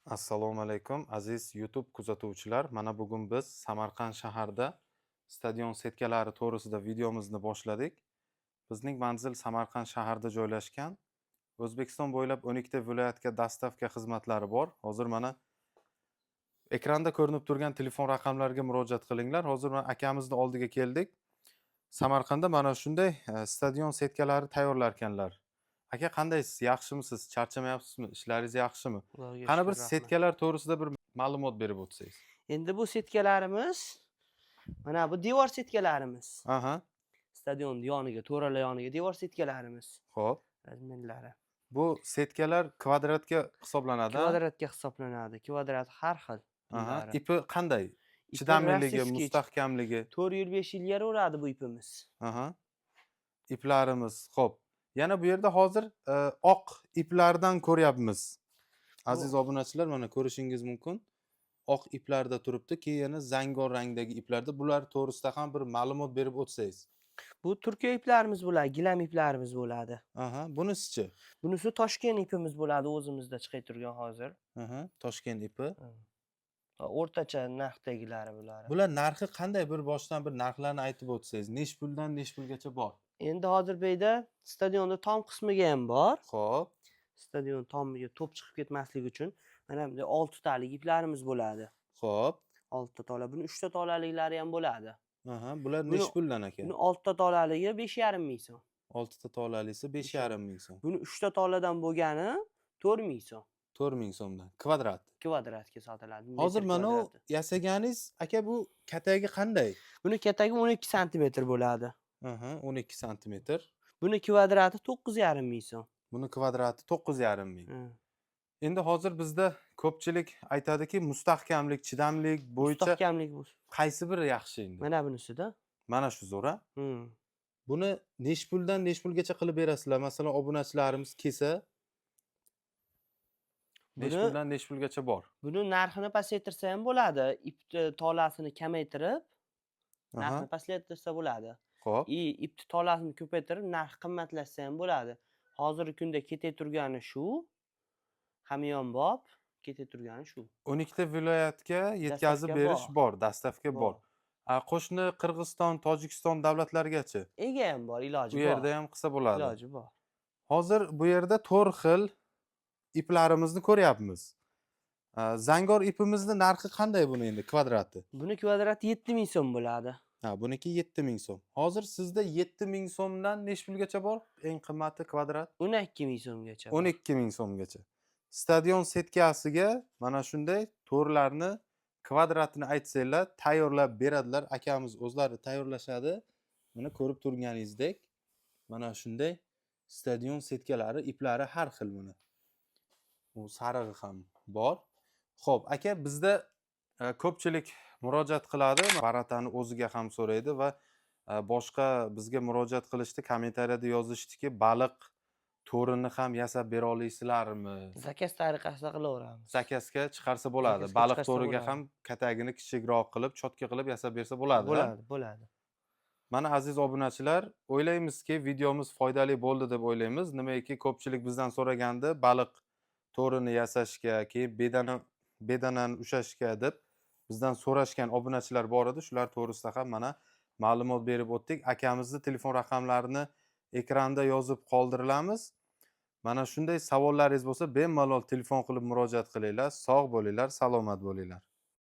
Assalomu alaykum aziz YouTube kuzatuvchilar. Mana bugun biz Samarqand shahrida stadion setkalari to'g'risida videomizni boshladik. Bizning manzil Samarqand shahrida joylashgan. O'zbekiston bo'ylab 12 ta viloyatga dostavka xizmatlari bor. Hozir mana ekranda ko'rinib turgan telefon raqamlariga murojaat qilinglar. Hozir mana akamizni oldiga keldik. Samarqandda mana shunday stadion setkalari tayyorlarkanlar. Aka, qandaysiz? Yaxshimisiz? Charchamayapsizmi? Ishlaringiz yaxshimi? Xudoga Qani bir shukr, rahmat. setkalar to'g'risida bir ma'lumot berib o'tsangiz. Endi bu setkalarimiz, mana bu devor setkalarimiz. Aha, Stadion yoniga, to'rala yoniga devor setkalarimiz. xo'p. Razmerlari. Bu setkalar kvadratga hisoblanadi, a? Kvadratga hisoblanadi. Kvadrat har xil Aha. turlari. Ipi qanday? Ipi Chidamliligi, rossiyskiy. mustahkamligi. 4 yil 5 yilga uradi bu ipimiz. Aha. Iplarimiz, xo'p. Yana bu yerda hozir oq iplardan ko'ryapmiz. Aziz obunachilar, mana ko'rishingiz mumkin. Oq iplarda turibdi, keyin zangor rangdagi iplarda. Bular to'g'risida ham bir ma'lumot berib o'tsangiz. Bu Turkiya iplarimiz bo'ladi, gilam iplarimiz bo'ladi. Aha, bunisi-chi? Bunisi Toshkent ipimiz bo'ladi, o'zimizda chiqib turgan hozir. Aha, Toshkent ipi. O'rtacha narxdagilari bular. Bular narxi qanday? Bir boshdan bir narxlarni aytib o'tsangiz. Nech puldan nech pulgacha bor? Endi hozir bu yerda stadionda tom qismiga ham bor. Xo'p. Stadion tomiga to'p chiqib ketmasligi uchun mana bunday 6 talik iplarimiz bo'ladi. Xo'p. 6 ta tola. Buni 3 ta tolaliklari ham bo'ladi. Aha, bular Buni- nech puldan aka? Buni 6 ta tolaligi 5,5 ming so'm. 6 ta tolalisi 5,5 ming so'm. Buni 3 ta toladan bo'lgani 4 ming so'm. 4 ming so'mdan. Kvadrat. Kvadratga sotiladi. Hozir metr mana u kvadrati. yasaganingiz aka, bu katagi qanday? Buni katagi 12 santimetr bo'ladi. Aha, 12 santimetr. Buni kvadrati 9,5 ming so'm. Buni kvadrati 9,5 ming. Ha. Endi hozir bizda ko'pchilik aytadiki, mustahkamlik, chidamlik bo'yicha Mustahkamlik bu. qaysi biri yaxshi endi? Mana bunisida. Mana shu zo'ra. Hmm. Buni nech puldan nech pulgacha qilib berasizlar? Masalan, obunachilarimiz kelsa, nech Buni- puldan nech pulgacha bor? Buni narxini pasaytirsa ham bo'ladi. Ipni tolasini kamaytirib, Aha. narxini pasaytirsa bo'ladi. Xo'p. Ipni tolasini ko'paytirib, narxi qimmatlashsa ham bo'ladi. Hozirgi kunda ketib turgani shu. Hamyonbop ketib turgani shu. 12 ta viloyatga yetkazib Dastavka berish bor, dastavka bor. Bor. Qo'shni Qirg'iziston, Tojikiston davlatlarigachi Ega ham bor, iloji bu bor. yerda ham qilsa bo'ladi. Iloji bor. Hozir bu yerda 4 xil iplarimizni ko'ryapmiz. Zangor ipimizni narxi qanday buni endi kvadrati? Buni kvadrati 7 ming so'm bo'ladi. Ha, buniki 7 ming so'm. Hozir sizda 7 ming so'mdan nech pulgacha bor? Eng qimmati kvadrat 12 ming so'mgacha. bor. 12 ming so'mgacha. Stadion setkasiga mana shunday to'rlarni kvadratini aytsanglar, tayyorlab beradilar. Akamiz o'zlari tayyorlashadi. Mana ko'rib turganingizdek, mana shunday stadion setkalari, iplari har xil buni. U sarig'i ham bor. Xo'p, aka, bizda ko'pchilik murojaat qiladi, baratani o'ziga ham so'raydi va boshqa bizga murojaat qilishdi, kommentariyada yozishdiki, baliq to'rini ham yasab bera olaysizlarmi? Zakaz tariqasida qilaveramiz. Zakazga chiqarsa bo'ladi. Zakazga Baliq chiqarsa to'riga bo'ladi. ham katagini kichikroq qilib, chotka qilib yasab bersa bo'ladi. Bo'ladi, bo'ladi. Mana aziz obunachilar, o'ylaymizki, videomiz foydali bo'ldi deb o'ylaymiz. Nimaiki, ko'pchilik bizdan so'ragandi, baliq to'rini yasashga, keyin bedanani ushashga deb bizdan so'rashgan obunachilar bor edi. Shular to'g'risida ham mana ma'lumot berib o'tdik. Akamizni telefon raqamlarini ekranda yozib qoldiramiz. Mana shunday savollaringiz bo'lsa, bemalol telefon qilib murojaat qilinglar. Sog' bo'linglar, salomat bo'linglar.